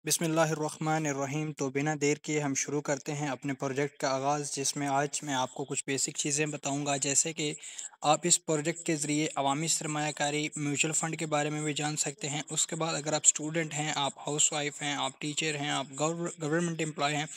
बिस्मिल्लाहिर्रहमानिर्रहीम। तो बिना देर किए हम शुरू करते हैं अपने प्रोजेक्ट का आगाज़, जिसमें आज मैं आपको कुछ बेसिक चीज़ें बताऊंगा, जैसे कि आप इस प्रोजेक्ट के ज़रिए अवामी सरमायाकारी म्यूचुअल फ़ंड के बारे में भी जान सकते हैं। उसके बाद अगर आप स्टूडेंट हैं, आप हाउसवाइफ हैं, आप टीचर हैं, आप गवर्नमेंट एम्प्लॉय हैं,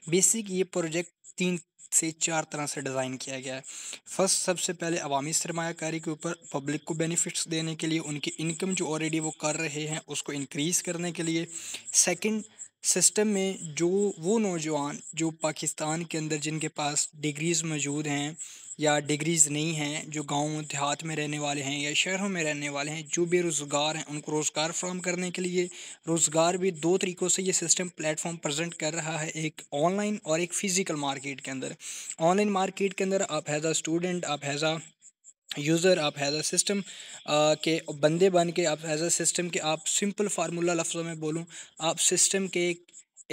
बेसिक ये प्रोजेक्ट 3 से 4 तरह से डिज़ाइन किया गया है। फर्स्ट, सबसे पहले अवामी सरमायाकारी के ऊपर पब्लिक को बेनिफिट्स देने के लिए, उनकी इनकम जो ऑलरेडी वो कर रहे हैं उसको इंक्रीज़ करने के लिए। सेकंड, सिस्टम में जो वो नौजवान जो पाकिस्तान के अंदर जिनके पास डिग्रीज़ मौजूद हैं या डिग्रीज़ नहीं हैं, जो गांव देहात में रहने वाले हैं या शहरों में रहने वाले हैं, जो बेरोज़गार हैं, उनको रोज़गार फ्राहम करने के लिए रोज़गार भी दो तरीक़ों से ये सिस्टम प्लेटफॉर्म प्रेजेंट कर रहा है, एक ऑनलाइन और एक फ़िज़िकल मार्केट के अंदर। ऑनलाइन मार्केट के अंदर आप एज अ स्टूडेंट, आप एज अ यूज़र, आप एज अ सिस्टम के बंदे बन के, आप एज अ सिस्टम के, आप सिंपल फार्मूला लफ्ज़ों में बोलूँ, आप सिस्टम के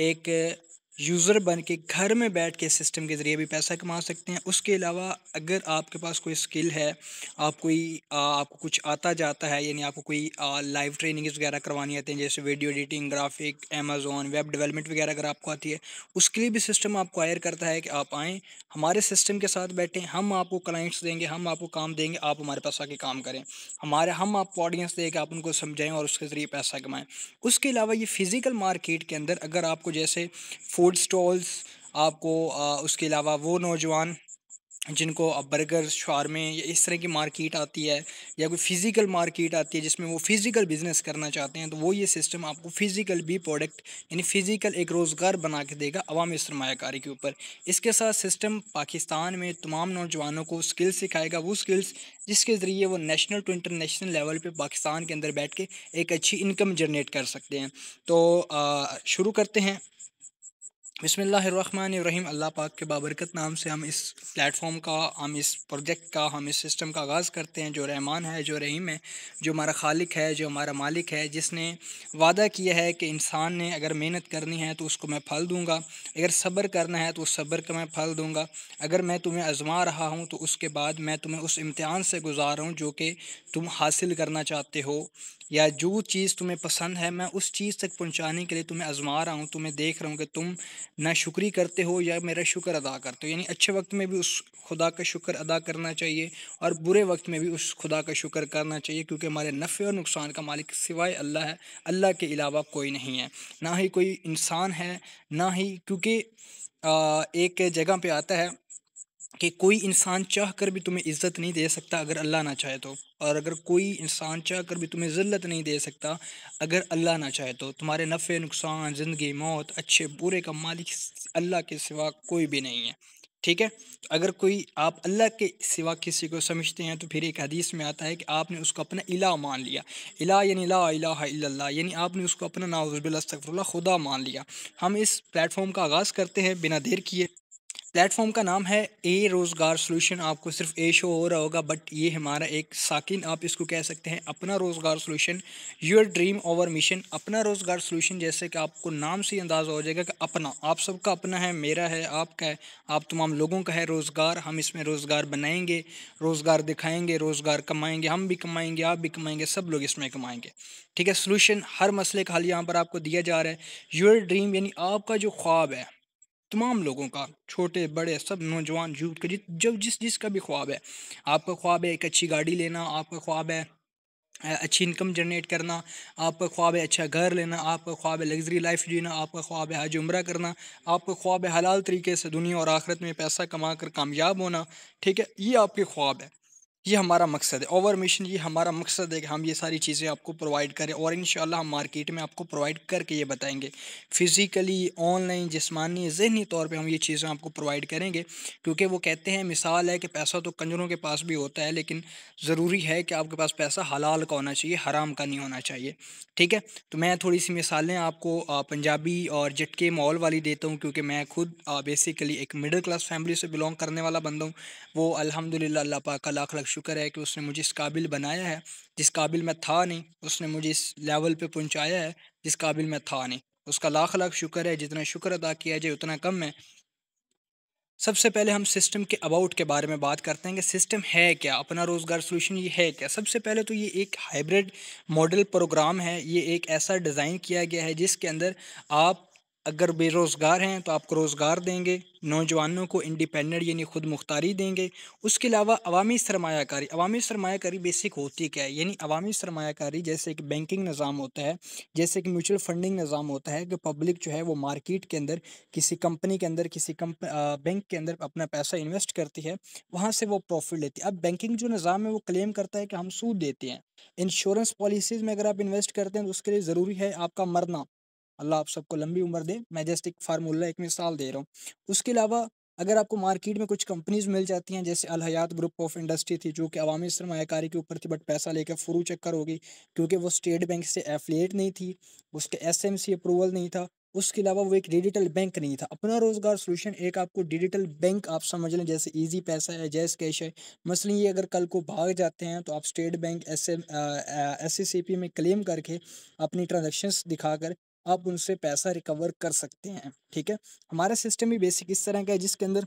एक यूज़र बन के घर में बैठ के सिस्टम के ज़रिए भी पैसा कमा सकते हैं। उसके अलावा अगर आपके पास कोई स्किल है, आप कोई आपको कुछ आता जाता है, यानी आपको कोई लाइव ट्रेनिंग्स वगैरह करवानी आती हैं, जैसे video editing, graphic, Amazon web development वगैरह अगर आपको आती है, उसके लिए भी सिस्टम आपको हायर करता है कि आप आएँ, हमारे सिस्टम के साथ बैठें, हम आपको क्लाइंट्स देंगे, हम आपको काम देंगे, आप हमारे पास आके काम करें। हम आपको ऑडियंस देके आप उनको समझाएँ और उसके ज़रिए पैसा कमाएँ। उसके अलावा ये फ़िज़िकल मार्केट के अंदर अगर आपको जैसे फूड स्टॉल्स, आपको उसके अलावा वो नौजवान जिनको बर्गर, शाwarमे या इस तरह की मार्केट आती है, या कोई फ़िज़िकल मार्केट आती है जिसमें वो फ़िज़िकल बिज़नेस करना चाहते हैं, तो वो ये सिस्टम आपको फ़िज़िकल भी प्रोडक्ट यानी फ़िज़िकल एक रोज़गार बना के देगा अवामी सरमायाकारी के ऊपर। इसके साथ सिस्टम पाकिस्तान में तमाम नौजवानों को स्किल्स सिखाएगा, वो स्किल्स जिसके ज़रिए वो नेशनल टू इंटरनेशनल लेवल पे पाकिस्तान के अंदर बैठ के एक अच्छी इनकम जनरेट कर सकते हैं। तो शुरू करते हैं। बिस्मिल्लाहिर्रहमानिर्रहीम। अल्लाह पाक के बाबरकत नाम से हम इस प्लेटफॉर्म का, हम इस प्रोजेक्ट का, हम इस सिस्टम का आगाज़ करते हैं। जो रहमान है, जो रहीम है, जो हमारा खालिक है, जो हमारा मालिक है, जिसने वादा किया है कि इंसान ने अगर मेहनत करनी है तो उसको मैं फल दूंगा, अगर सब्र करना है तो उस सब्र का मैं फल दूंगा, अगर मैं तुम्हें आजमा रहा हूँ तो उसके बाद मैं तुम्हें उस इम्तिहान से गुजार रहा हूँ जो कि तुम हासिल करना चाहते हो, या जो चीज़ तुम्हें पसंद है मैं उस चीज़ तक पहुँचाने के लिए तुम्हें आजमा रहा हूँ, तुम्हें देख रहा हूँ कि तुम ना शुक्री करते हो या मेरा शुक्र अदा करते हो। यानी अच्छे वक्त में भी उस खुदा का शुक्र अदा करना चाहिए और बुरे वक्त में भी उस खुदा का शुक्र करना चाहिए, क्योंकि हमारे नफ़े और नुकसान का मालिक सिवाय अल्लाह है, अल्लाह के अलावा कोई नहीं है, ना ही कोई इंसान है, ना ही, क्योंकि एक जगह पे आता है कि कोई इंसान चाह कर भी तुम्हें इज़्ज़त नहीं दे सकता अगर अल्लाह ना चाहे तो, और अगर कोई इंसान चाह कर भी तुम्हें ज़िल्लत नहीं दे सकता अगर अल्लाह ना चाहे तो। तुम्हारे नफ़े नुकसान, ज़िंदगी मौत, अच्छे बुरे का मालिक अल्लाह के सिवा कोई भी नहीं है। ठीक है, अगर कोई आप अल्लाह के सिवा किसी को समझते हैं तो फिर एक हदीस में आता है कि आपने उसको अपना इला मान लिया। इला यानी ला इलाहा इल्लल्लाह, यानी आपने उसको अपना नाउज़ुबिल्लाह अस्तगफिरुल्लाह खुदा मान लिया। हम इस प्लेटफॉर्म का आगाज़ करते हैं बिना देर किए। प्लेटफॉर्म का नाम है ए रोज़गार सोल्यूशन। आपको सिर्फ ए शो हो रहा होगा, बट ये हमारा एक साकिन, आप इसको कह सकते हैं अपना रोज़गार solution, your dream over mission. अपना रोज़गार सोल्यूशन, जैसे कि आपको नाम से ही अंदाज़ा हो जाएगा कि अपना, आप सबका अपना है, मेरा है, आपका है, आप तमाम लोगों का है रोज़गार। हम इसमें रोज़गार बनाएंगे, रोज़गार दिखाएंगे, रोज़गार कमाएंगे, हम भी कमाएंगे, आप भी कमाएंगे, सब लोग इसमें कमाएंगे। ठीक है, सोल्यूशन हर मसले का हल यहाँ पर आपको दिया जा रहा है। योर ड्रीम यानी आपका जो ख्वाब है, तमाम लोगों का, छोटे बड़े सब नौजवान यूथ का, जब जिसका भी ख्वाब है, आपका ख्वाब है एक अच्छी गाड़ी लेना, आपका ख्वाब है अच्छी इनकम जनरेट करना, आपका ख्वाब है अच्छा घर लेना, आपका ख्वाब है लग्जरी लाइफ जीना, आपका ख्वाब है हज उम्रा करना, आपका ख्वाब है हलाल तरीके से दुनिया और आखिरत में पैसा कमा कर कामयाब होना। ठीक है, ये आपके ख्वाब है, ये हमारा मकसद है, ओवर मिशन, ये हमारा मकसद है कि हम ये सारी चीज़ें आपको प्रोवाइड करें, और इंशाल्लाह हम मार्केट में आपको प्रोवाइड करके ये बताएंगे। फ़िज़िकली, ऑनलाइन, जिस्मानी, ज़हनी तौर पे हम ये चीज़ें आपको प्रोवाइड करेंगे, क्योंकि वो कहते हैं, मिसाल है कि पैसा तो कंजरों के पास भी होता है, लेकिन ज़रूरी है कि आपके पास पैसा हलाल का होना चाहिए, हराम का नहीं होना चाहिए। ठीक है, तो मैं थोड़ी सी मिसालें आपको पंजाबी और झटके माहौल वाली देता हूँ, क्योंकि मैं खुद बेसिकली एक मिडिल क्लास फैमिली से बिलोंग करने वाला बंदा हूँ। वो अल्हम्दुलिल्लाह, अल्लाह पाक का लाख लाख शुक्र है कि उसने मुझे इस काबिल बनाया है, जिस काबिल मैं था नहीं उसने मुझे इस लेवल पे पहुंचाया है जिस काबिल मैं था नहीं। उसका लाख लाख शुक्र है, जितना शुक्र अदा किया जाए उतना कम है। सबसे पहले हम सिस्टम के अबाउट के बारे में बात करते हैं कि सिस्टम है क्या, अपना रोज़गार सॉल्यूशन ये है क्या। सबसे पहले तो ये एक हाइब्रिड मॉडल प्रोग्राम है। ये एक ऐसा डिज़ाइन किया गया है जिसके अंदर आप अगर बेरोज़गार हैं तो आपको रोज़गार देंगे, नौजवानों को इंडिपेंडेंट यानी खुद मुख्तारी देंगे। उसके अलावा अवामी सरमायाकारी बेसिक होती क्या है, यानी अवामी सरमायाकारी जैसे कि बैंकिंग निज़ाम होता है, जैसे कि म्यूचुअल फंडिंग निज़ाम होता है कि पब्लिक जो है वो मार्केट के अंदर किसी कंपनी के अंदर बैंक के अंदर अपना पैसा इन्वेस्ट करती है, वहाँ से वो प्रॉफिट लेती है। अब बैंकिंग जो निज़ाम है वो क्लेम करता है कि हम सूद देते हैं। इंश्योरेंस पॉलिसीज़ में अगर आप इन्वेस्ट करते हैं तो उसके लिए ज़रूरी है आपका मरना। अल्लाह आप सबको लंबी उम्र दे, मैं जस्ट एक फार्मूला एक मिसाल दे रहा हूँ। उसके अलावा अगर आपको मार्केट में कुछ कंपनीज़ मिल जाती हैं, जैसे अल हयात ग्रुप ऑफ इंडस्ट्री थी जो कि अवामी सरमायाकारी के ऊपर थी, बट पैसा लेकर फुरू चक्कर हो गई क्योंकि वो स्टेट बैंक से एफिलिएट नहीं थी, उसके एसएमसी अप्रूवल नहीं था। उसके अलावा वो एक डिजिटल बैंक नहीं था। अपना रोज़गार सॉल्यूशन एक आपको डिजिटल बैंक आप समझ लें, जैसे ईज़ी पैसा है, जैज़ कैश है। मसलन ये अगर कल को भाग जाते हैं तो आप स्टेट बैंक एसएसीपी में क्लेम करके अपनी ट्रांज़ैक्शंस दिखाकर आप उनसे पैसा रिकवर कर सकते हैं, ठीक है? हमारा सिस्टम भी बेसिक इस तरह का है जिसके अंदर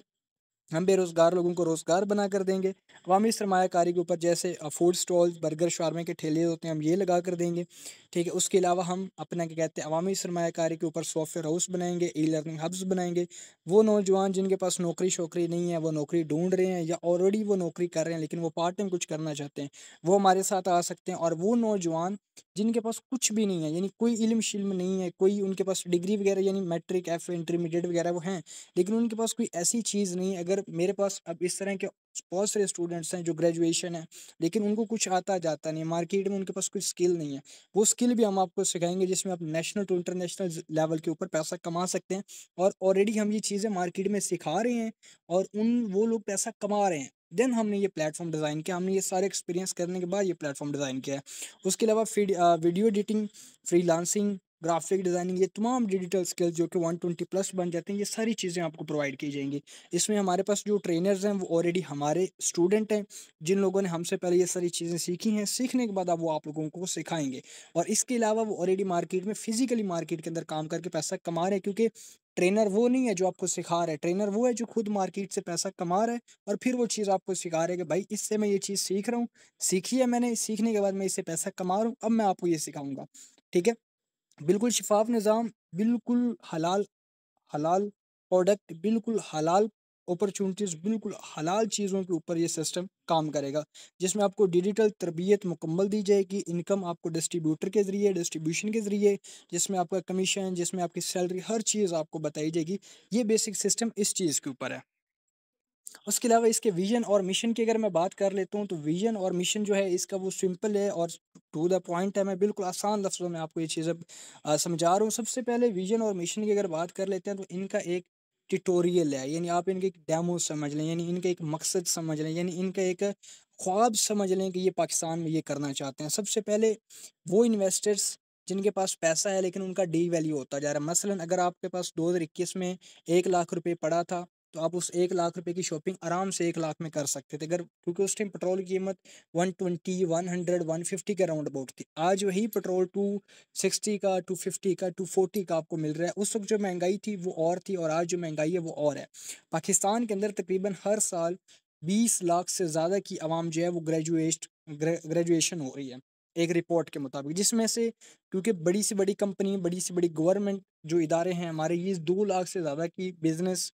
हम बेरोज़गार लोगों को रोज़गार बना कर देंगे। अवामी सरमायाकारी के ऊपर जैसे फूड स्टॉल्स, बर्गर, शावरमा के ठेले होते हैं, हम ये लगा कर देंगे, ठीक है? उसके अलावा हम अपना क्या कहते हैं अवामी सरमायाकारी के ऊपर सॉफ्टवेयर हाउस बनाएँगे, ई-लर्निंग हब्स बनाएँगे। वो नौजवान जिनके पास नौकरी-शोकरी नहीं है, वो नौकरी ढूँढ रहे हैं या ऑलरेडी वो नौकरी कर रहे हैं लेकिन वो पार्ट टाइम कुछ करना चाहते हैं, वो हमारे साथ आ सकते हैं। और वो नौजवान जिनके पास कुछ भी नहीं है, यानी कोई इल्म-शिल्म नहीं है, कोई उनके पास डिग्री वगैरह यानी मैट्रिक, एफ इंटरमीडिएट वगैरह वो हैं, लेकिन उनके पास कोई ऐसी चीज़ नहीं है। अगर मेरे पास अब इस तरह के बहुत सारे स्टूडेंट्स हैं जो ग्रेजुएशन है लेकिन उनको कुछ आता जाता नहीं है, मार्केट में उनके पास कोई स्किल नहीं है। वो स्किल भी हम आपको सिखाएँगे जिसमें आप नेशनल टू इंटरनेशनल लेवल के ऊपर पैसा कमा सकते हैं। और ऑलरेडी हम ये चीज़ें मार्केट में सिखा रहे हैं और उन वो लोग पैसा कमा रहे हैं। देन हमने ये प्लेटफ़ॉर्म डिज़ाइन किया, हमने ये सारे एक्सपीरियंस करने के बाद ये प्लेटफ़ॉर्म डिज़ाइन किया है। उसके अलावा video editing, freelancing, graphic designing, ये तमाम डिजिटल स्किल्स जो कि 120 प्लस बन जाते हैं, ये सारी चीज़ें आपको प्रोवाइड की जाएँगी। इसमें हमारे पास जो ट्रेनर्स हैं वो ऑलरेडी हमारे स्टूडेंट हैं, जिन लोगों ने हमसे पहले ये सारी चीज़ें सीखी हैं। सीखने के बाद अब वो आप लोगों को सिखाएँगे। और इसके अलावा वो ऑलरेडी मार्केट में फिज़िकली मार्केट के अंदर काम करके पैसा कमा रहे हैं, क्योंकि ट्रेनर वो नहीं है जो आपको सिखा रहा है, ट्रेनर वो है जो खुद मार्केट से पैसा कमा रहा है और फिर वो चीज़ आपको सिखा रहा है कि भाई इससे मैं ये चीज़ सीख रहा हूँ, सीखी है मैंने, सीखने के बाद मैं इससे पैसा कमा रहा हूँ, अब मैं आपको ये सिखाऊँगा। ठीक है? बिल्कुल शफ़ाफ़ निज़ाम, बिल्कुल हलाल हलाल प्रोडक्ट, बिल्कुल हलाल अपॉर्च्युनिटीज़, बिल्कुल हलाल चीज़ों के ऊपर ये सिस्टम काम करेगा। जिसमें आपको डिजिटल तरबियत मुकम्मल दी जाएगी, इनकम आपको डिस्ट्रीब्यूटर के ज़रिए, डिस्ट्रीब्यूशन के ज़रिए, जिसमें आपका कमीशन, जिसमें आपकी सैलरी, हर चीज़ आपको बताई जाएगी। ये बेसिक सिस्टम इस चीज़ के ऊपर है। उसके अलावा इसके विज़न और मिशन की अगर मैं बात कर लेता हूँ, तो विज़न और मिशन जो है इसका वो सिंपल है और टू द पॉइंट है। मैं बिल्कुल आसान लफ्ज़ों में आपको ये चीज़ अब समझा रहा हूँ। सबसे पहले विज़न और मिशन की अगर बात कर लेते हैं तो इनका एक ट्यूटोरियल है, यानी आप इनके एक डेमो समझ लें, यानी इनका एक मकसद समझ लें, यानी इनका एक ख्वाब समझ लें कि ये पाकिस्तान में ये करना चाहते हैं। सबसे पहले वो इन्वेस्टर्स जिनके पास पैसा है लेकिन उनका डी वैल्यू होता जा रहा है। मसलन अगर आपके पास 2021 में 1 लाख रुपए पड़ा था, तो आप उस 1 लाख रुपए की शॉपिंग आराम से 1 लाख में कर सकते थे, अगर क्योंकि उस टाइम पेट्रोल की कीमत 120, 100, 150 के राउंड अबाउट थी। आज वही पेट्रोल 260 का, 250 का, 240 का आपको मिल रहा है। उस वक़्त जो महँगाई थी वो और थी और आज जो महँगाई है वो और है। पाकिस्तान के अंदर तकरीबन हर साल 20 लाख से ज़्यादा की आवाम जो है वो ग्रेजुएशन हो रही है, एक रिपोर्ट के मुताबिक। जिसमें से क्योंकि बड़ी से बड़ी कंपनी, बड़ी से बड़ी गवर्नमेंट जो इदारे हैं हमारे, ये 2 लाख से ज़्यादा की बिज़नेस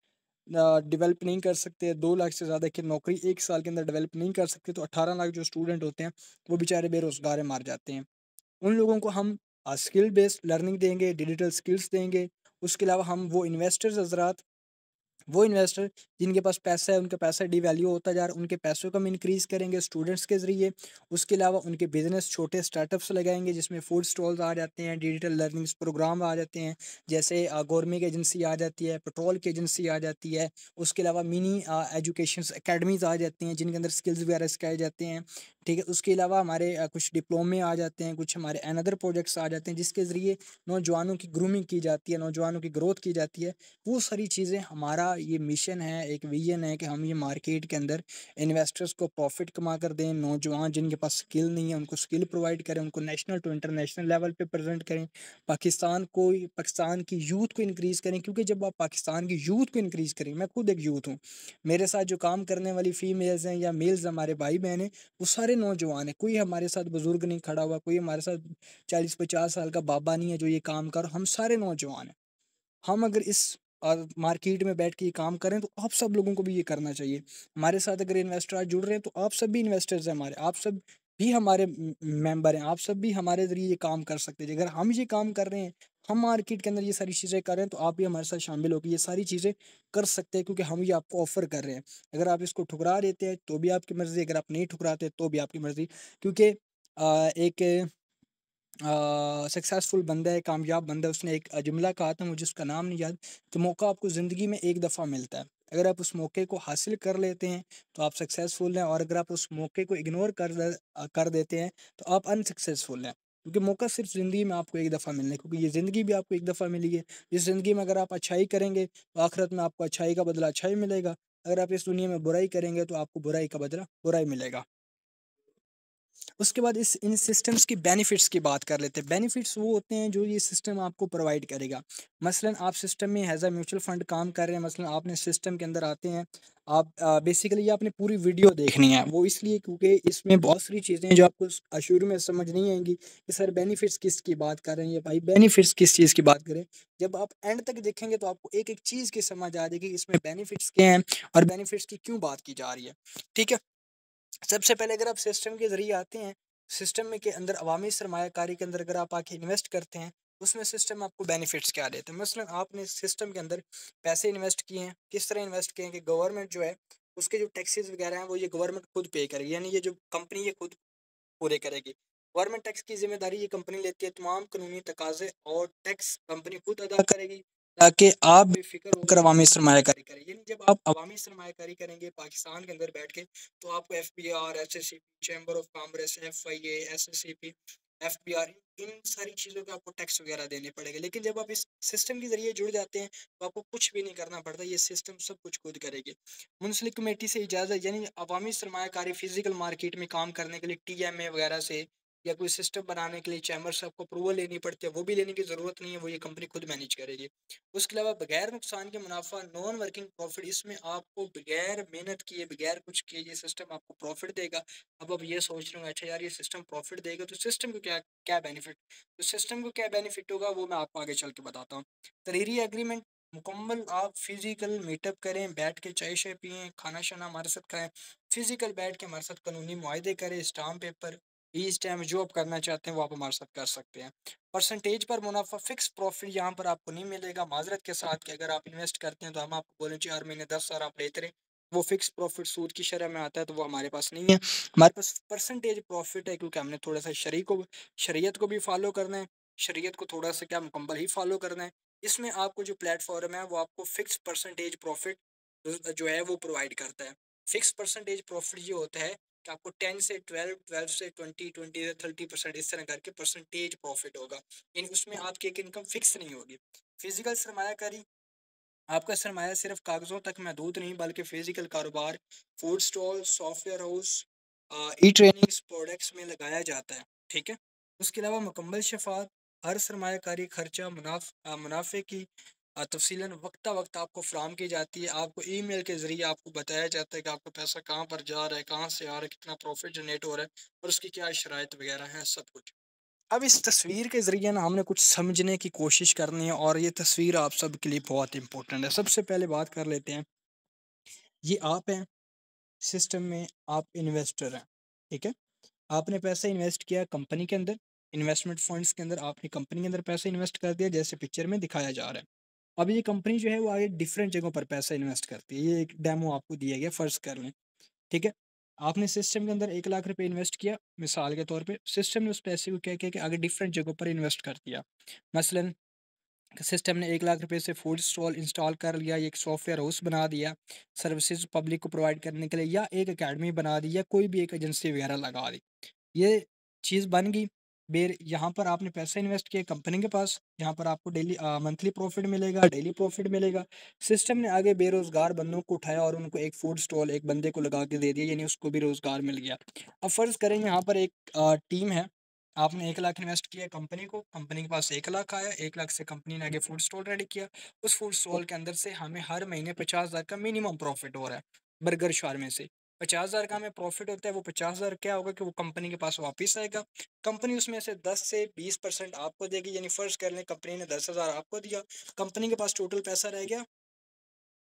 डेवलप नहीं कर सकते, 2 लाख से ज़्यादा की नौकरी 1 साल के अंदर डेवलप नहीं कर सकते, तो 18 लाख जो स्टूडेंट होते हैं, वो बेचारे बेरोज़गार मार जाते हैं। उन लोगों को हम स्किल बेस्ड लर्निंग देंगे, डिजिटल स्किल्स देंगे। उसके अलावा हम वो इन्वेस्टर जिनके पास पैसा है, उनका पैसा डिवैल्यू होता जा रहा है, उनके पैसों को हम इंक्रीज़ करेंगे स्टूडेंट्स के ज़रिए। उसके अलावा उनके बिज़नेस छोटे स्टार्टअप्स लगाएँगे जिसमें फूड स्टॉल्स आ जाते हैं, डिजिटल लर्निंग्स प्रोग्राम आ जाते हैं, जैसे गवर्नमेंट एजेंसी आ जाती है, पेट्रोल की एजेंसी आ जाती है। उसके अलावा मिनी एजुकेशंस अकेडमीज़ आ जाती हैं जिनके अंदर स्किल्स वगैरह सिखाए जाते हैं, ठीक है? उसके अलावा हमारे कुछ डिप्लोमे आ जाते हैं, कुछ हमारे अनदर प्रोजेक्ट्स आ जाते हैं जिसके ज़रिए नौजवानों की ग्रूमिंग की जाती है, नौजवानों की ग्रोथ की जाती है। वो सारी चीज़ें हमारा ये मिशन है, एक विजन है कि हम ये मार्केट के अंदर इन्वेस्टर्स को प्रॉफिट कमा कर दें, नौजवान जिनके पास स्किल नहीं है उनको स्किल प्रोवाइड करें, उनको नेशनल टू इंटरनेशनल लेवल पे प्रेजेंट करें, पाकिस्तान की यूथ को इंक्रीज़ करें, क्योंकि जब आप पाकिस्तान की यूथ को इंक्रीज़ करें, मैं खुद एक यूथ हूँ, मेरे साथ जो काम करने वाली फीमेल्स हैं या मेल्स हमारे भाई बहन हैं, वो सारे नौजवान हैं, कोई हमारे साथ बुजुर्ग नहीं खड़ा हुआ, कोई हमारे साथ 40-50 साल का बाबा नहीं है जो ये काम कर, हम सारे नौजवान हैं। हम अगर इस मार्केट में बैठ के ये काम करें तो आप सब लोगों को भी ये करना चाहिए। हमारे साथ अगर इन्वेस्टर आज जुड़ रहे हैं तो आप सब भी इन्वेस्टर्स हैं हमारे, आप सब भी हमारे मेंबर हैं, आप सब भी हमारे ज़रिए ये काम कर सकते हैं। अगर हम ये काम कर रहे हैं, हम मार्केट के अंदर ये सारी चीज़ें कर रहे हैं, तो आप भी हमारे साथ शामिल होकर ये सारी चीज़ें कर सकते हैं, क्योंकि हम ये आपको ऑफ़र कर रहे हैं। अगर आप इसको ठुकरा देते हैं तो भी आपकी मर्ज़ी, अगर आप नहीं ठुकराते तो भी आपकी मर्ज़ी, क्योंकि एक सक्सेसफुल बंदा है, कामयाब बंदा है, उसने एक जुमला कहा था, मुझे उसका नाम नहीं याद, कि मौका आपको ज़िंदगी में एक दफ़ा मिलता है। अगर आप उस मौके को हासिल कर लेते हैं तो आप सक्सेसफुल हैं, और अगर आप उस मौके को इग्नोर कर देते हैं तो आप अनसक्सेसफुल हैं। क्योंकि मौका सिर्फ ज़िंदगी में आपको एक दफ़ा मिलना है, क्योंकि ये ज़िंदगी भी आपको एक दफ़ा मिली है। इस ज़िंदगी में अगर आप अच्छाई करेंगे तो आखिरत में आपको अच्छाई का बदला अच्छाई मिलेगा। अगर आप इस दुनिया में बुराई करेंगे तो आपको बुराई का बदला बुराई मिलेगा। उसके बाद इस इन सिस्टम्स की बेनिफिट्स की बात कर लेते हैं। बेनिफिट्स वो होते हैं जो ये सिस्टम आपको प्रोवाइड करेगा। मसलन आप सिस्टम में एज़ अ म्यूचुअल फंड काम कर रहे हैं, मसलन आपने सिस्टम के अंदर आते हैं, आप बेसिकली ये आपने पूरी वीडियो देखनी है। वो इसलिए क्योंकि इसमें बहुत सारी चीज़ें हैं जो आपको शुरू में समझ नहीं आएँगी कि सर बेनिफिट्स किसकी बात कर रहे हैं, ये भाई बेनिफिट्स किस चीज़ की बात करें। जब आप एंड तक देखेंगे तो आपको एक-एक चीज़ की समझ आ जाएगी कि इसमें बेनिफिट्स क्या हैं और बेनिफिट्स की क्यों बात की जा रही है। ठीक है? सबसे पहले अगर आप सिस्टम के ज़रिए आते हैं, सिस्टम में के अंदर अवामी सरमायाकारी के अंदर अगर आप आके इन्वेस्ट करते हैं, उसमें सिस्टम आपको बेनिफिट्स क्या देते हैं। मसलन आपने सिस्टम के अंदर पैसे इन्वेस्ट किए हैं, किस तरह इन्वेस्ट किए हैं कि गवर्नमेंट जो है, उसके जो टैक्सेस वगैरह हैं वो ये गवर्नमेंट खुद पे करेगी, यानी ये जो कंपनी ये खुद पूरे करेगी। गवर्नमेंट टैक्स की ज़िम्मेदारी ये कंपनी लेती है, तमाम कानूनी तकाज़े और टैक्स कंपनी खुद अदा करेगी, ताकि आप बेफ़िक्र होकर अवामी सरमायाकारी करें। यानी जब आप अवामी सरमायाकारी करेंगे पाकिस्तान के अंदर बैठ के, तो आपको FBR, SSCP, chamber of commerce, FIA, SSCP, FBR, इन सारी चीज़ों के आपको टैक्स वगैरह देने पड़ेंगे। लेकिन जब आप इस सिस्टम के ज़रिए जुड़ जाते हैं, तो आपको कुछ भी नहीं करना पड़ता, ये सिस्टम सब कुछ खुद करेगी। मुंसलिक कमेटी से इजाज़त, यानी अवामी सरमायाकारी फ़िज़िकल मार्केट में काम करने के लिए टीएमए वगैरह से या कोई सिस्टम बनाने के लिए चैम्बर से आपको अप्रूवल लेनी पड़ती है, वो भी लेने की ज़रूरत नहीं है, वो ये कंपनी खुद मैनेज करेगी। उसके अलावा बगैर नुकसान के मुनाफा, नॉन वर्किंग प्रॉफिट, इसमें आपको बगैर मेहनत किए, बगैर कुछ किए ये सिस्टम आपको प्रॉफिट देगा। अब आप ये सोच रहे हो अच्छा यार ये सिस्टम प्रॉफिट देगा तो सिस्टम को क्या क्या बेनिफिट, तो सिस्टम को क्या बेनिफिट होगा वो मैं आपको आगे चल के बताता हूँ। तहरीरी एग्रीमेंट मुकम्मल, आप फिजिकल मीटअप करें, बैठ के चाय शाय पिएँ, खाना शाना हमारे साथ खाएँ, फिजिकल बैठ के हमारे साथ कानूनी मुआहदे करें, स्टाम्प पेपर, इस टाइम जो आप करना चाहते हैं वो आप हमारे साथ कर सकते हैं। परसेंटेज पर मुनाफा, फिक्स प्रॉफिट यहाँ पर आपको नहीं मिलेगा, माजरत के साथ कि अगर आप इन्वेस्ट करते हैं तो हम आपको बोलें 4 महीने 10 साल आप लेते रहें, वो फिक्स प्रॉफिट सूद की शरह में आता है, तो वो हमारे पास नहीं है। हमारे पास परसेंटेज प्रॉफिट है, क्योंकि हमने थोड़ा सा शरीयत को भी फॉलो करना है, शरीयत को थोड़ा सा क्या मुकम्मल ही फॉलो करना है। इसमें आपको जो प्लेटफॉर्म है वो आपको फिक्स परसेंटेज प्रॉफिट जो है वो प्रोवाइड करता है। फिक्स परसेंटेज प्रॉफिट ये होता है कि आपको 10 से 12, 12 से 20, 20 से 30% इस तरह करके परसेंटेज प्रॉफिट होगा, यानी उसमें आपकी एक इनकम फिक्स नहीं होगी। फिजिकल सरमायाकारी, आपका सरमाया सिर्फ कागजों तक महदूद नहीं बल्कि फिजिकल कारोबार, फूड स्टॉल, सॉफ्टवेयर हाउस, ई ट्रेनिंग्स प्रोडक्ट्स में लगाया जाता है। ठीक है? उसके अलावा मुकम्मल शफात, हर सरमायाकारी खर्चा मुनाफे की तफसीलन वक्ता वक्त आपको फ्राहम की जाती है, आपको ईमेल के ज़रिए आपको बताया जाता है कि आपका पैसा कहाँ पर जा रहा है, कहाँ से आ रहा है, कितना प्रॉफिट जनरेट हो रहा है और उसकी क्या शराइत वगैरह हैं, सब कुछ। अब इस तस्वीर के ज़रिए ना हमने कुछ समझने की कोशिश करनी है, और ये तस्वीर आप सब के लिए बहुत इंपॉर्टेंट है। सबसे पहले बात कर लेते हैं, ये आप हैं, सिस्टम में आप इन्वेस्टर हैं, ठीक है? आपने पैसा इन्वेस्ट किया कंपनी के अंदर, इन्वेस्टमेंट फंड्स के अंदर आपने कंपनी के अंदर पैसा इन्वेस्ट कर दिया जैसे पिक्चर में दिखाया जा रहा है। अब ये कंपनी जो है वो आगे डिफरेंट जगहों पर पैसा इन्वेस्ट करती है। ये एक डेमो आपको दिया गया, फ़र्ज़ कर लें, ठीक है? आपने सिस्टम के अंदर 1 लाख रुपए इन्वेस्ट किया मिसाल के तौर पे, सिस्टम ने उस पैसे को क्या किया कि आगे डिफरेंट जगहों पर इन्वेस्ट कर दिया। मसलन सिस्टम ने 1 लाख रुपए से फूड स्टॉल इंस्टॉल कर लिया, एक सॉफ्टवेयर हाउस बना दिया, सर्विसेज पब्लिक को प्रोवाइड करने के लिए, या एक अकेडमी बना दी, या कोई भी एक एजेंसी वगैरह लगा दी। ये चीज़ बन गई। यहाँ पर आपने पैसा इन्वेस्ट किया कंपनी के पास, जहाँ पर आपको डेली मंथली प्रॉफिट मिलेगा, डेली प्रॉफिट मिलेगा। सिस्टम ने आगे बेरोज़गार बंदों को उठाया और उनको एक फूड स्टॉल एक बंदे को लगा के दे दिया, यानी उसको भी रोज़गार मिल गया। अब फ़र्ज़ करें यहाँ पर एक टीम है, आपने 1 लाख इन्वेस्ट किया कंपनी को, कंपनी के पास 1 लाख आया, 1 लाख से कंपनी ने आगे फूड स्टॉल रेडी किया। उस फूड स्टॉल के अंदर से हमें हर महीने 50,000 का मिनिमम प्रॉफिट हो रहा है, बर्गर शाwarma से। 50,000 का हमें प्रॉफिट होता है, वो 50,000 क्या होगा कि वो कंपनी के पास वापस आएगा। कंपनी उसमें से 10 से 20% आपको देगी, यानी फ़र्ज़ कर लें कंपनी ने 10,000 आपको दिया, कंपनी के पास टोटल पैसा रह गया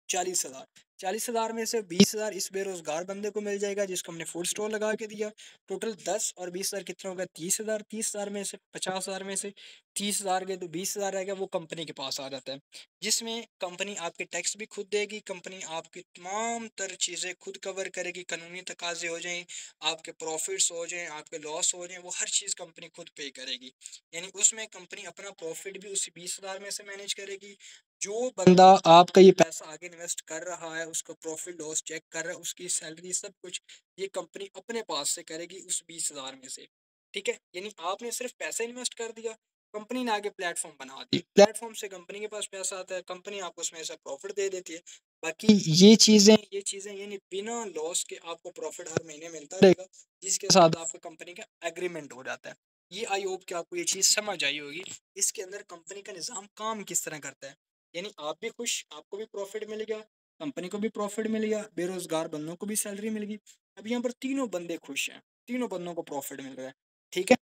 40,000। 40,000 में से 20,000 इस बेरोज़गार बंदे को मिल जाएगा जिसको हमने फूड स्टॉल लगा के दिया। टोटल 10 और 20,000 कितना हो गया 30,000। 30,000 में से 50,000 में से 30,000 गए तो 20,000 रह गया, वो कंपनी के पास आ जाता है। जिसमें कंपनी आपके टैक्स भी खुद देगी, कंपनी आपकी तमाम तर चीज़ें खुद कवर करेगी, कानूनी तकाज़े हो जाएँ, आपके प्रॉफ़िट्स हो जाएँ, आपके लॉस हो जाएँ, वो हर चीज़ कंपनी खुद पे करेगी। यानी उसमें कंपनी अपना प्रॉफ़िट भी उसी 20,000 में से मैनेज करेगी। जो बंदा आपका ये पैसा आगे इन्वेस्ट कर रहा है, उसका प्रॉफिट लॉस चेक कर रहा है, उसकी सैलरी सब कुछ ये कंपनी अपने पास से करेगी उस 20,000 में से। ठीक है? यानी आपने सिर्फ पैसा इन्वेस्ट कर दिया, कंपनी ने आगे प्लेटफॉर्म बना दी, प्लेटफॉर्म से कंपनी के पास पैसा आता है, कंपनी आपको उसमें से प्रॉफिट दे देती है। बाकी ये चीज़ें यानी बिना लॉस के आपको प्रॉफिट हर महीने मिलता रहेगा, जिसके साथ आपका कंपनी का एग्रीमेंट हो जाता है। ये आई होप कि आपको ये चीज़ समझ आई होगी। इसके अंदर कंपनी का निज़ाम काम किस तरह करता है। यानी आप भी खुश, आपको भी प्रॉफिट मिल गया, कंपनी को भी प्रॉफिट मिल गया, बेरोजगार बंदों को भी सैलरी मिल गई। अब यहाँ पर तीनों बंदे खुश हैं, तीनों बंदों को प्रॉफिट मिल रहा है। ठीक है?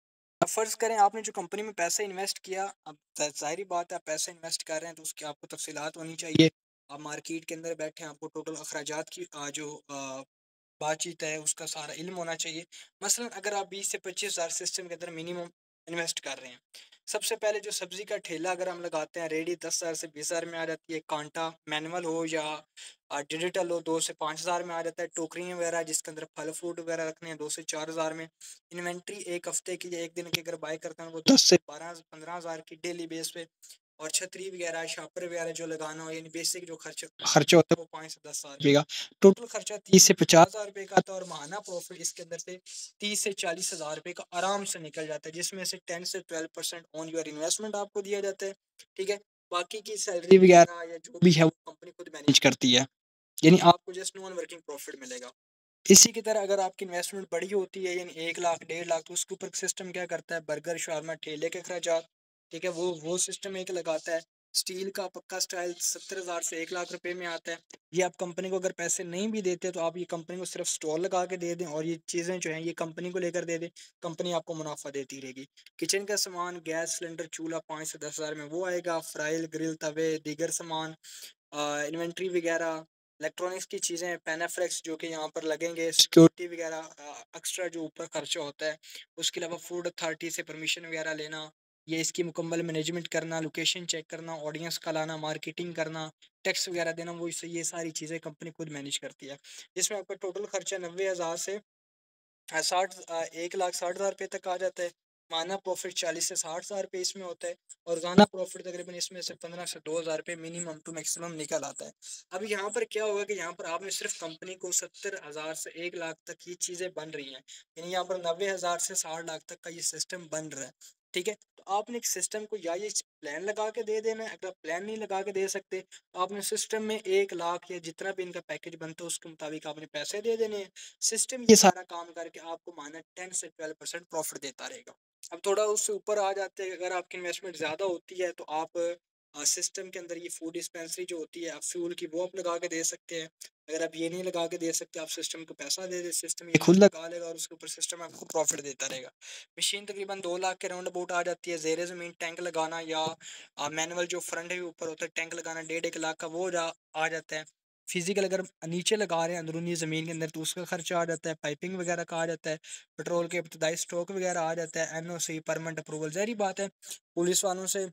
अब फर्ज करें आपने जो कंपनी में पैसा इन्वेस्ट किया, अब जाहिर बात है आप पैसा इन्वेस्ट कर रहे हैं तो उसकी आपको तफसीलात होनी चाहिए। आप मार्केट के अंदर बैठे हैं, आपको टोटल अखराजात की बातचीत है उसका सारा इल्म होना चाहिए। मसलन अगर आप 20 से 25,000 सिस्टम के अंदर मिनिमम इन्वेस्ट कर रहे हैं, सबसे पहले जो सब्जी का ठेला अगर हम लगाते हैं, रेडी 10,000 से 20,000 में आ जाती है। कांटा मैनुअल हो या डिजिटल हो 2 से 5,000 में आ जाता है। टोकरियाँ वगैरह जिसके अंदर फल फ्रूट वगैरह रखने हैं 2 से 4,000 में। इन्वेंट्री एक हफ्ते की या एक दिन की अगर बाय करते हैं वो 10 से 12-15,000 की डेली बेस पे। और छतरी वगैरह शापर वगैरह जो लगाना हो, यानी बेसिक जो खर्चा होता है वो 5 से 10,000 रुपये का। टोटल खर्चा 30 से 50,000 रुपये का आता है और माहाना प्रॉफिट इसके अंदर से 30 से 40,000 रुपये का आराम से निकल जाता है, जिसमें से 10 से 12% ऑन योर इन्वेस्टमेंट आपको दिया जाता है। ठीक है? बाकी की सैलरी वगैरह या जो भी है वो कंपनी खुद मैनेज करती है, यानी आपको जस्ट नॉन वर्किंग प्रॉफिट मिलेगा। इसी की तरह अगर आपकी इन्वेस्टमेंट बड़ी होती है, यानी 1 लाख 1.5 लाख, तो उसके ऊपर सिस्टम क्या करता है, बर्गर शाwarma ठेले के अखराजात, ठीक है, वो सिस्टम एक लगाता है। स्टील का पक्का स्टाइल 70,000 से 1 लाख रुपए में आता है। ये आप कंपनी को अगर पैसे नहीं भी देते तो आप ये कंपनी को सिर्फ स्टॉल लगा के दे दें और ये चीज़ें जो हैं ये कंपनी को लेकर दे दें, कंपनी आपको मुनाफा देती रहेगी। किचन का सामान, गैस सिलेंडर, चूल्हा 5 से 10,000 में वो आएगा, फ्राइल ग्रिल तवे दीगर सामान, इन्वेंट्री वगैरह, इलेक्ट्रॉनिक्स की चीज़ें, पेनाफ्लेक्स जो कि यहाँ पर लगेंगे, सिक्योरिटी वगैरह, एक्स्ट्रा जो ऊपर खर्चा होता है। उसके अलावा फूड अथॉरिटी से परमिशन वगैरह लेना, ये इसकी मुकम्मल मैनेजमेंट करना, लोकेशन चेक करना, ऑडियंस का लाना, मार्केटिंग करना, टैक्स वगैरह देना, वो इससे ये सारी चीज़ें कंपनी खुद मैनेज करती है। जिसमें आपका टोटल खर्चा 90,000 से 1,60,000 रुपये तक आ जाता है। माना प्रॉफिट 40 से 60,000 रुपये इसमें होता है और रोजाना प्रॉफिट तकरीबन इसमें से 15 से 2,000 रुपये मिनिमम टू मैक्सिमम निकल आता है। अब यहाँ पर क्या होगा कि यहाँ पर आपने सिर्फ कंपनी को 70,000 से 1 लाख तक ये चीज़ें बन रही हैं, यानी यहाँ पर 90,000 से 60 लाख तक का ये सिस्टम बन रहा है। ठीक है? तो आपने एक सिस्टम को या ये प्लान लगा के दे देना है, अगर प्लान नहीं लगा के दे सकते तो आपने सिस्टम में 1 लाख या जितना भी इनका पैकेज बनता है उसके मुताबिक आपने पैसे दे देने हैं। सिस्टम ये सारा काम करके आपको माना 10 से 12% प्रॉफिट देता रहेगा। अब थोड़ा उससे ऊपर आ जाते हैं, अगर आपकी इन्वेस्टमेंट ज़्यादा होती है तो आप सिस्टम के अंदर ये फूड डिस्पेंसरी जो होती है आप फ्यूल की वो आप लगा के दे सकते हैं। अगर आप ये नहीं लगा के दे सकते, आप सिस्टम को पैसा दे दे, सिस्टम ये खुद लगा लेगा और उसके ऊपर सिस्टम आपको प्रॉफिट देता रहेगा। मशीन तकरीबन 2 लाख के राउंड अबाउट आ जाती है। ज़ेरे ज़मीन टैंक लगाना या मैनुअल जो फ्रंट है ऊपर होता है टैंक लगाना 1.5 लाख का वो आ जाता है। फिजिकल अगर नीचे लगा रहे हैं अंदरूनी ज़मीन के अंदर तो उसका खर्चा आ जाता है, पाइपिंग वगैरह का आ जाता है, पेट्रोल के इब्तदाई स्टॉक वगैरह आ जाता है, एनओसी परमिट अप्रूवल, ज़ाहिर बात है पुलिस वालों से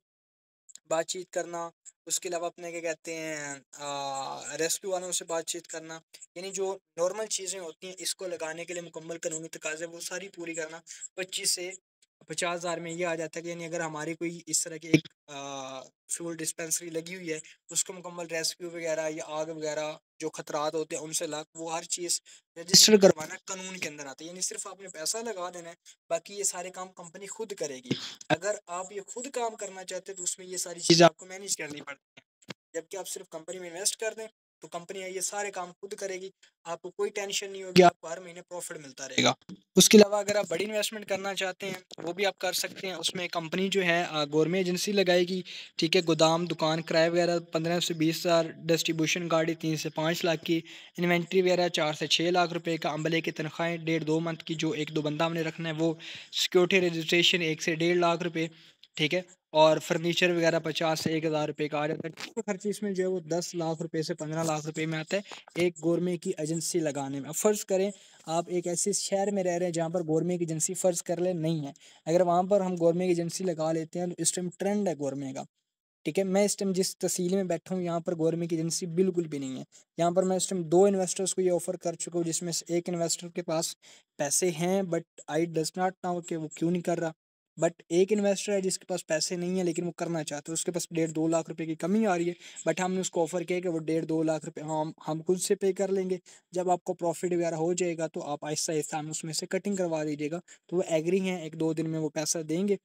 बातचीत करना, उसके अलावा अपने क्या कहते हैं रेस्क्यू वालों से बातचीत करना, यानी जो नॉर्मल चीज़ें होती हैं इसको लगाने के लिए मुकम्मल कानूनी तकाज़े वो सारी पूरी करना 25 से 50,000 में ये आ जाता है कि यानी अगर हमारी कोई इस तरह की एक फ्यूल डिस्पेंसरी लगी हुई है, उसको मुकम्मल रेस्क्यू वगैरह या आग वगैरह जो खतरात होते हैं उनसे लाख वो हर चीज़ रजिस्टर करवाना कानून के अंदर आता है। यानी सिर्फ आपने पैसा लगा देना है, बाकी ये सारे काम कंपनी खुद करेगी। अगर आप ये खुद काम करना चाहते हैं तो उसमें ये सारी चीज़ें आपको मैनेज करनी पड़ती हैं। जबकि आप सिर्फ कंपनी में इन्वेस्ट कर दें तो कंपनी ये सारे काम खुद करेगी, आपको कोई टेंशन नहीं होगी, आपको हर महीने प्रॉफिट मिलता रहेगा। उसके अलावा अगर आप बड़ी इन्वेस्टमेंट करना चाहते हैं वो भी आप कर सकते हैं। उसमें कंपनी जो है गवर्नमेंट एजेंसी लगाएगी, ठीक है। गोदाम दुकान किराए वगैरह 15 से 20,000, डिस्ट्रीब्यूशन गाड़ी 3 से 5 लाख की, इन्वेंट्री वगैरह 4 से 6 लाख रुपए का, अमले की तनख्वाहें 1.5-2 मंथ की जो 1-2 बंदा हमने रखना है वो, सिक्योरिटी रजिस्ट्रेशन 1 से 1.5 लाख रुपए, ठीक है। और फर्नीचर वगैरह 50 से 1,000 रुपए का आ जाता है। टोटल खर्च इसमें जो है वो 10 लाख रुपए से 15 लाख रुपए में आता है एक गवर्नमेंट की एजेंसी लगाने में। अब फ़र्ज़ करें आप एक ऐसे शहर में रह रहे हैं जहाँ पर गवर्नमेंट की एजेंसी फ़र्ज़ कर ले नहीं है, अगर वहाँ पर हम गवर्नमेंट की एजेंसी लगा लेते हैं तो इस टाइम ट्रेंड है गवर्नमेंट का, ठीक है। मैं इस टाइम जिस तहसील में बैठा हूँ यहाँ पर गवर्नमेंट की एजेंसी बिल्कुल भी नहीं है। यहाँ पर मैं इस टाइम 2 इन्वेस्टर्स को ये ऑफ़र कर चुका हूँ, जिसमें से एक इन्वेस्टर के पास पैसे हैं but I does not know कि वो क्यों नहीं कर रहा। बट एक इन्वेस्टर है जिसके पास पैसे नहीं है लेकिन वो करना चाहता है, उसके पास 1.5-2 लाख रुपए की कमी आ रही है, बट हमने उसको ऑफ़र किया कि वो 1.5-2 लाख रुपए हम खुद से पे कर लेंगे। जब आपको प्रॉफ़िट वगैरह हो जाएगा तो आप आहिस्ता-आहिस्ता हमें उसमें से कटिंग करवा दीजिएगा। तो वो एग्री हैं, 1-2 दिन में वो पैसा देंगे।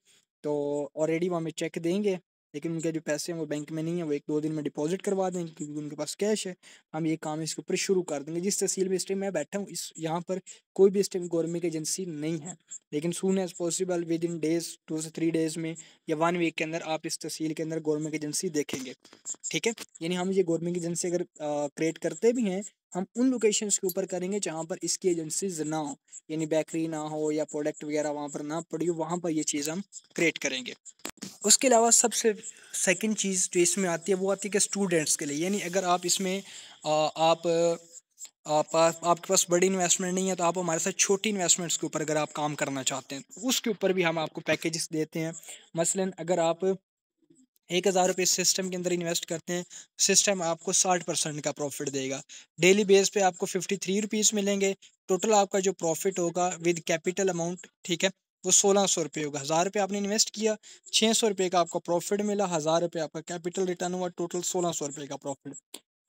तो ऑलरेडी वो हमें चेक देंगे, लेकिन उनके जो पैसे हैं वो बैंक में नहीं है, वो 1-2 दिन में डिपॉज़िट करवा देंगे क्योंकि उनके पास कैश है। हम ये काम इसके ऊपर शुरू कर देंगे। जिस तहसील में इस टाइम मैं बैठा हूँ इस यहाँ पर कोई भी इस टाइम गवर्नमेंट की एजेंसी नहीं है। लेकिन soon as possible within days 2 से 3 डेज़ में या 1 वीक के अंदर आप इस तहसील के अंदर गवर्नमेंट की एजेंसी देखेंगे, ठीक है। यानी हम ये गवर्नमेंट की एजेंसी अगर क्रिएट करते भी हैं, हम उन लोकेशंस के ऊपर करेंगे जहाँ पर इसकी एजेंसीज़ ना हो, यानी बेकरी ना हो या प्रोडक्ट वगैरह वहाँ पर ना पड़ी हो, वहाँ पर ये चीज़ हम क्रिएट करेंगे। उसके अलावा सबसे सेकंड चीज़ जो इसमें आती है वो आती है कि स्टूडेंट्स के लिए, यानी अगर आप इसमें आपके पास बड़ी इन्वेस्टमेंट नहीं है तो आप हमारे साथ छोटी इन्वेस्टमेंट्स के ऊपर अगर आप काम करना चाहते हैं तो उसके ऊपर भी हम आपको पैकेजेस देते हैं। मसलन अगर आप 1,000 रुपये सिस्टम के अंदर इन्वेस्ट करते हैं, सिस्टम आपको 60% का प्रॉफिट देगा। डेली बेस पे आपको 53 रुपीज़ मिलेंगे। टोटल आपका जो प्रॉफिट होगा विद कैपिटल अमाउंट, ठीक है, वो 1,600 रुपये होगा। 1,000 रुपये आपने इन्वेस्ट किया, 600 रुपये का आपका प्रॉफिट मिला, 1,000 रुपये आपका कैपिटल रिटर्न हुआ, टोटल 1,600 रुपये का प्रॉफिट।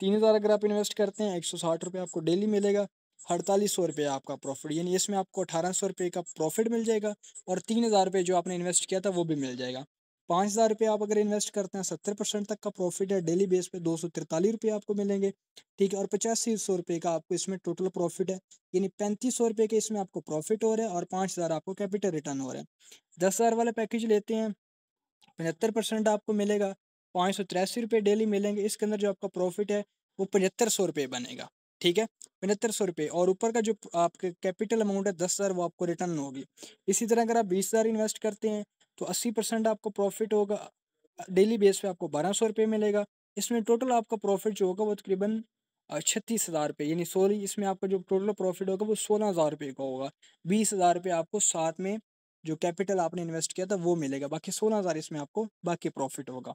3,000 अगर आप इन्वेस्ट करते हैं, 160 रुपये आपको डेली मिलेगा, 4,800 रुपये आपका प्रॉफिट, यानी इसमें आपको 1,800 रुपये का प्रॉफिट मिल जाएगा और 3,000 रुपये जो आपने इन्वेस्ट किया था वो भी मिल जाएगा। 5,000 रुपये आप अगर इन्वेस्ट करते हैं, 70% तक का प्रॉफिट है, डेली बेस पे 243 रुपये आपको मिलेंगे, ठीक है। और 8500 रुपये का आपको इसमें टोटल प्रॉफिट है, यानी 3500 रुपये के इसमें आपको प्रॉफिट हो रहा है और 5,000 आपको कैपिटल रिटर्न हो रहा है। 10,000 वाला पैकेज लेते हैं, 75% आपको मिलेगा, 583 रुपये डेली मिलेंगे। इसके अंदर जो आपका प्रॉफिट है वो 7500 रुपये बनेगा, ठीक है, 7500 रुपये। और ऊपर का जो आपके कैपिटल अमाउंट है 10,000 वो आपको रिटर्न होगी। इसी तरह अगर आप 20,000 इन्वेस्ट करते हैं तो 80% आपको प्रॉफिट होगा, डेली बेस पे आपको 1,200 रुपये मिलेगा। इसमें टोटल आपका प्रॉफिट जो होगा वो तकरीबन 36,000 रुपये, यानी सॉरी इसमें आपका जो टोटल प्रॉफिट होगा वो 16,000 रुपये का होगा। 20,000 रुपये आपको साथ में जो कैपिटल आपने इन्वेस्ट किया था वो मिलेगा, बाकी 16,000 इसमें आपको बाकी प्रॉफिट होगा।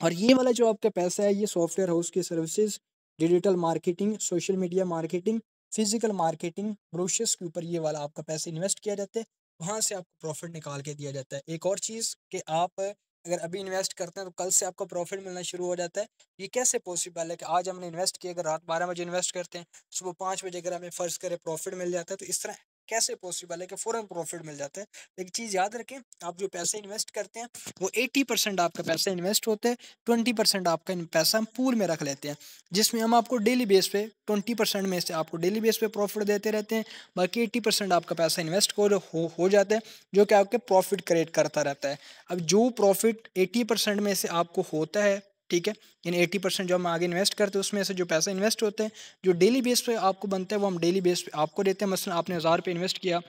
और ये वाला जो आपका पैसा है ये सॉफ्टवेयर हाउस की services, digital marketing, social media marketing, physical marketing, brochures के ऊपर ये वाला आपका पैसा इन्वेस्ट किया जाता है, वहाँ से आपको प्रॉफिट निकाल के दिया जाता है। एक और चीज़ कि आप अगर अभी इन्वेस्ट करते हैं तो कल से आपको प्रॉफिट मिलना शुरू हो जाता है। ये कैसे पॉसिबल है कि आज हमने इन्वेस्ट किया, अगर रात 12 बजे इन्वेस्ट करते हैं, सुबह 5 बजे अगर हमें फ़र्ज़ करें प्रॉफिट मिल जाता है, तो इस तरह कैसे पॉसिबल है कि फ़ौरन प्रॉफिट मिल जाता है। एक चीज़ याद रखें, आप जो पैसे इन्वेस्ट करते हैं वो 80% आपका पैसा इन्वेस्ट होता है, 20% आपका पैसा हम पूल में रख लेते हैं, जिसमें हम आपको डेली बेस पे 20% में से आपको डेली बेस पे प्रॉफिट देते रहते हैं। बाकी 80% आपका पैसा इन्वेस्ट हो जाता है, जो कि आपके प्रॉफिट क्रिएट करता रहता है। अब जो प्रॉफिट 80% में से आपको होता है, ठीक है, यानी 80% जो हम आगे इन्वेस्ट करते हैं उसमें से जो पैसा इन्वेस्ट होता है, जो डेली बेस पे आपको बनता है वो हम डेली बेस पे आपको देते हैं। मसलन आपने 1,000 रुपये इन्वेस्ट किया,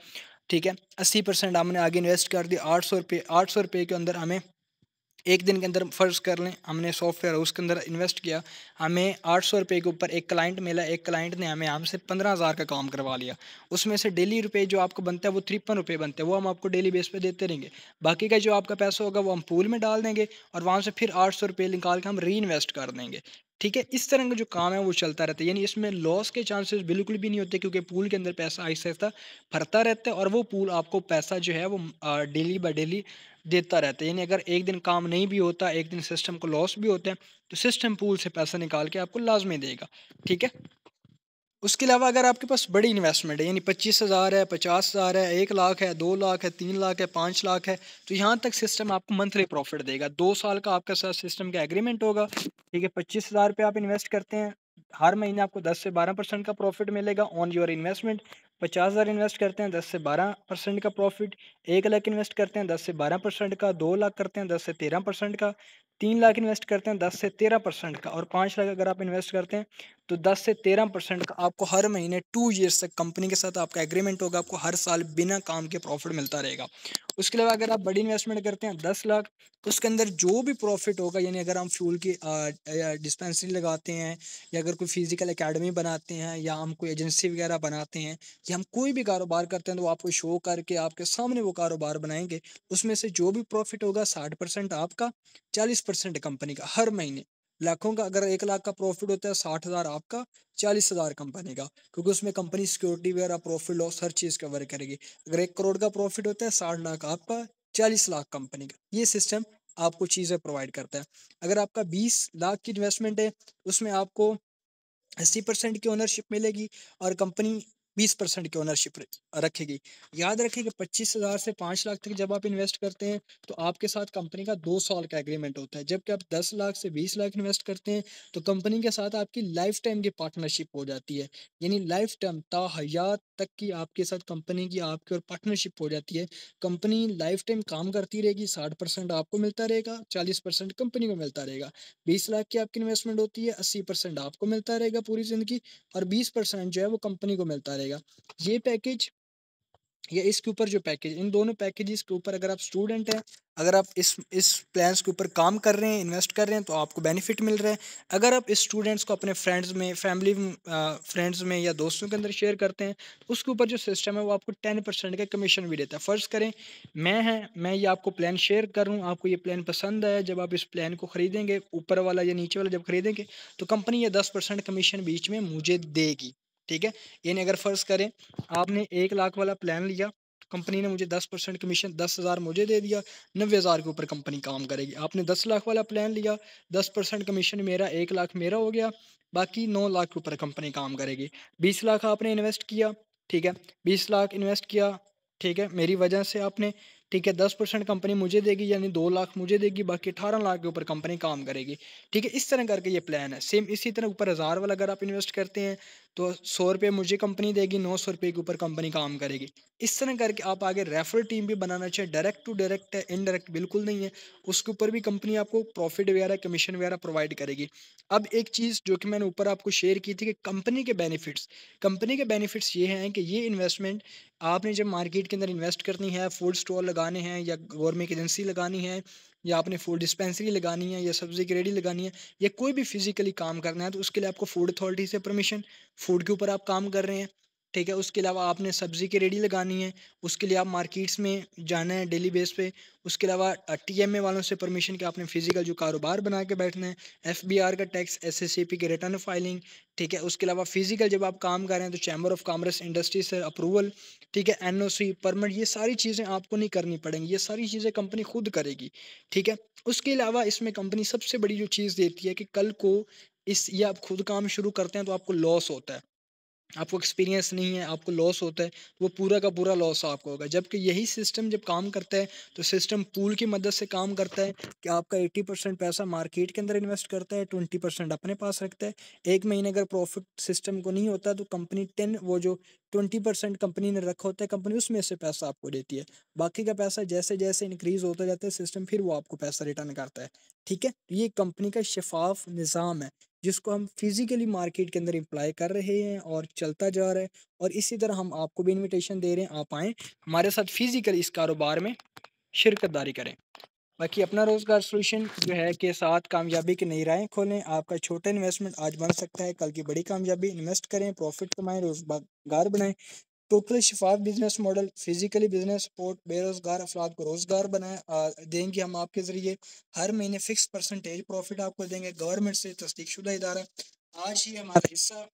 ठीक है, 80% हमने आगे इन्वेस्ट कर दिया, 800 रुपये, 800 रुपये के अंदर हमें एक दिन के अंदर फ़र्ज़ कर लें हमने सॉफ्टवेयर उसके अंदर इन्वेस्ट किया, हमें 800 रुपये के ऊपर एक क्लाइंट मिला, एक क्लाइंट ने हमें हमसे 15,000 का काम करवा लिया। उसमें से डेली रुपए जो आपको बनता है वो 53 रुपये बनते हैं, वो हम आपको डेली बेस पे देते रहेंगे। बाकी का जो आपका पैसा होगा वो हम पूल में डाल देंगे और वहाँ से फिर 800 रुपये निकाल के हम री इन्वेस्ट कर देंगे। ठीक है, इस तरह का जो काम है वो चलता रहता है, यानी इसमें लॉस के चांसेस बिल्कुल भी नहीं होते, क्योंकि पूल के अंदर पैसा आहिस्ता-आहिस्ता भरता रहता है और वो पूल आपको पैसा जो है वो डेली बाय डेली देता रहता है। यानी अगर एक दिन काम नहीं भी होता, एक दिन सिस्टम को लॉस भी होता है, तो सिस्टम पूल से पैसा निकाल के आपको लाज़मी देगा। ठीक है? उसके अलावा अगर आपके पास बड़ी इन्वेस्टमेंट है, यानी 25,000 है, 50,000 है, 1 लाख है, 2 लाख है, 3 लाख है, 5 लाख है, तो यहाँ तक सिस्टम आपको मंथली प्रॉफिट देगा। 2 साल का आपके साथ सिस्टम का एग्रीमेंट होगा, ठीक है? 25,000 पे आप इन्वेस्ट करते हैं, हर महीने आपको 10 से 12% का प्रॉफिट मिलेगा ऑन योर इन्वेस्टमेंट। 50,000 इन्वेस्ट करते हैं, 10 से 12% का प्रॉफिट। 1 लाख इन्वेस्ट करते हैं, 10 से 12% का। 2 लाख करते हैं, 10 से 13% का। 3 लाख इन्वेस्ट करते हैं, 10 से 13% का। और 5 लाख अगर आप इन्वेस्ट करते हैं, तो 10 से 13% का आपको हर महीने 2 ईयर्स तक कंपनी के साथ आपका एग्रीमेंट होगा, आपको हर साल बिना काम के प्रॉफिट मिलता रहेगा। उसके अलावा अगर आप बड़ी इन्वेस्टमेंट करते हैं 10 लाख, तो उसके अंदर जो भी प्रॉफिट होगा, यानी अगर हम फ्यूल की डिस्पेंसरी लगाते हैं, या अगर कोई फिजिकल एकेडमी बनाते हैं, या हम कोई एजेंसी वगैरह बनाते हैं, या हम कोई भी कारोबार करते हैं, तो वो आपको शो करके आपके सामने वो कारोबार बनाएंगे। उसमें से जो भी प्रॉफिट होगा 60% आपका, 40% कंपनी का, हर महीने। लाखों का अगर 1 लाख का प्रॉफिट होता है, 60,000 आपका, 40,000 कंपनी का, क्योंकि उसमें कंपनी सिक्योरिटी वगैरह, प्रॉफिट लॉस हर चीज़ कवर करेगी। अगर 1 करोड़ का प्रॉफिट होता है, 60 लाख आपका, 40 लाख कंपनी का। ये सिस्टम आपको चीज़ें प्रोवाइड करता है। अगर आपका 20 लाख की इन्वेस्टमेंट है, उसमें आपको 80% की ओनरशिप मिलेगी, और कंपनी 20% की ओनरशिप रखेगी। याद रखें कि 25,000 से 5 लाख तक जब आप इन्वेस्ट करते हैं, तो आपके साथ कंपनी का 2 साल का एग्रीमेंट होता है। जबकि आप 10 लाख से 20 लाख इन्वेस्ट करते हैं, तो कंपनी के साथ आपकी लाइफ टाइम की पार्टनरशिप हो जाती है। यानी लाइफ टाइम ताहयात तक की आपके साथ कंपनी की आपकी और पार्टनरशिप हो जाती है। कंपनी लाइफ टाइम काम करती रहेगी, 60% आपको मिलता रहेगा, 40% कंपनी को मिलता रहेगा। 20 लाख की आपकी इन्वेस्टमेंट होती है, 80% आपको मिलता रहेगा पूरी ज़िंदगी, और 20% जो है वो कंपनी को मिलता रहेगा। ये पैकेज, या इसके ऊपर जो पैकेज, इन दोनों पैकेजेस के ऊपर अगर आप स्टूडेंट हैं, अगर आप इस प्लान्स के ऊपर काम कर रहे हैं, इन्वेस्ट कर रहे हैं, तो आपको बेनिफिट मिल रहा है। अगर आप इस स्टूडेंट्स को अपने फ्रेंड्स में, फैमिली फ्रेंड्स में या दोस्तों के अंदर शेयर करते हैं, तो उसके ऊपर जो सिस्टम है वो आपको 10% का कमीशन भी देता है। फ़र्ज़ करें मैं ये आपको प्लान शेयर कर रहा हूँ, आपको ये प्लान पसंद आया, जब आप इस प्लान को खरीदेंगे, ऊपर वाला या नीचे वाला जब खरीदेंगे, तो कंपनी ये 10% कमीशन बीच में मुझे देगी। ठीक है? यानी अगर फ़र्ज़ करें आपने 1 लाख वाला प्लान लिया, कंपनी ने मुझे 10% कमीशन, 10,000 मुझे दे दिया, 90,000 के ऊपर कंपनी काम करेगी। आपने 10 लाख वाला प्लान लिया, 10% कमीशन मेरा, 1 लाख मेरा हो गया, बाकी 9 लाख के ऊपर कंपनी काम करेगी। 20 लाख आपने इन्वेस्ट किया, ठीक है? 20 लाख इन्वेस्ट किया, ठीक है? मेरी वजह से आपने, ठीक है? 10% कंपनी मुझे देगी, यानी 2 लाख मुझे देगी, बाकी 18 लाख के ऊपर कंपनी काम करेगी। ठीक है? इस तरह करके ये प्लान है। सेम इसी तरह ऊपर 1000 वाला अगर आप इन्वेस्ट करते हैं, तो ₹100 मुझे कंपनी देगी, ₹900 के ऊपर कंपनी काम करेगी। इस तरह करके आप आगे रेफरल टीम भी बनाना चाहिए। डायरेक्ट टू डायरेक्ट है, इनडायरेक्ट बिल्कुल नहीं है। उसके ऊपर भी कंपनी आपको प्रॉफिट वगैरह, कमीशन वगैरह प्रोवाइड करेगी। अब एक चीज़ जो कि मैंने ऊपर आपको शेयर की थी कि कंपनी के बेनिफिट्स ये हैं कि ये इन्वेस्टमेंट आपने जब मार्केट के अंदर इन्वेस्ट करनी है, फूड स्टॉल लगाने हैं, या गवर्नमेंट एजेंसी लगानी है, या आपने फूड डिस्पेंसरी लगानी है, या सब्जी की रेडी लगानी है, या कोई भी फिजिकली काम करना है, तो उसके लिए आपको फूड अथॉरिटी से परमिशन, फूड के ऊपर आप काम कर रहे हैं, ठीक है? उसके अलावा आपने सब्ज़ी की रेडी लगानी है, उसके लिए आप मार्केट्स में जाना है डेली बेस पे। उसके अलावा टीएमए वालों से परमिशन कि आपने फ़िज़िकल जो कारोबार बना के बैठना है, एफबीआर का टैक्स, एसएससीपी की रिटर्न फाइलिंग, ठीक है? उसके अलावा फ़िज़िकल जब आप काम कर रहे हैं, तो चैम्बर ऑफ कॉमर्स इंडस्ट्री से अप्रूवल, ठीक है? एनओसी, परमिट, ये सारी चीज़ें आपको नहीं करनी पड़ेंगी, ये सारी चीज़ें कंपनी खुद करेगी, ठीक है? उसके अलावा इसमें कंपनी सबसे बड़ी जो चीज़ देती है कि कल को इस ये आप खुद काम शुरू करते हैं, तो आपको लॉस होता है। आपको एक्सपीरियंस नहीं है, आपको लॉस होता है, वो पूरा का पूरा लॉस आपको होगा। जबकि यही सिस्टम जब काम करता है, तो सिस्टम पूल की मदद से काम करता है कि आपका 80% पैसा मार्केट के अंदर इन्वेस्ट करता है, 20% अपने पास रखता है। 1 महीने अगर प्रॉफिट सिस्टम को नहीं होता, तो कंपनी 10 वो जो 20% कंपनी ने रखा होता है, कंपनी उसमें से पैसा आपको देती है। बाकी का पैसा जैसे-जैसे इंक्रीज़ होता जाता है सिस्टम, फिर वो आपको पैसा रिटर्न करता है। ठीक है? ये कंपनी का शफ़ाफ़ निज़ाम है, जिसको हम फिज़िकली मार्केट के अंदर इम्प्लॉय कर रहे हैं और चलता जा रहा है, और इसी तरह हम आपको भी इनविटेशन दे रहे हैं, आप आएँ, हमारे साथ फिज़िकली इस कारोबार में शिरकतदारी करें। बाकी अपना रोज़गार सॉल्यूशन जो है के साथ कामयाबी की नई राहें खोलें। आपका छोटा इन्वेस्टमेंट आज बन सकता है कल की बड़ी कामयाबी। इन्वेस्ट करें, प्रॉफ़िट कमाएँ, रोज़गार बनाएँ। टोटल शफाफ business model, physically business support, बेरोजगार अफराद को रोजगार देंगे हम आपके ज़रिए। हर महीने फिक्स परसेंटेज प्रॉफिट आपको देंगे, गवर्नमेंट से तस्दीकशुदा इदारा। आज ही हमारा हिस्सा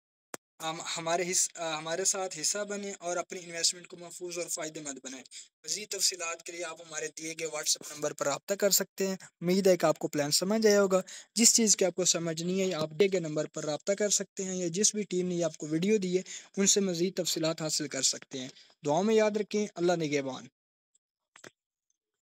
हम हमारे साथ हिस्सा बने और अपनी इन्वेस्टमेंट को महफूज और फ़ायदेमंद बनाएं। मज़ीद तफसीलात के लिए आप हमारे दिए गए व्हाट्सएप नंबर पर रब्ता कर सकते हैं। उम्मीद है कि आपको प्लान समझ आया होगा। जिस चीज़ की आपको समझ नहीं है, आप दिए गए नंबर पर रब्ता कर सकते हैं, या जिस भी टीम ने आपको वीडियो दी है उनसे मज़ीद तफसीलात हासिल कर सकते हैं। दुआ में याद रखें। अल्लाह निगहबान।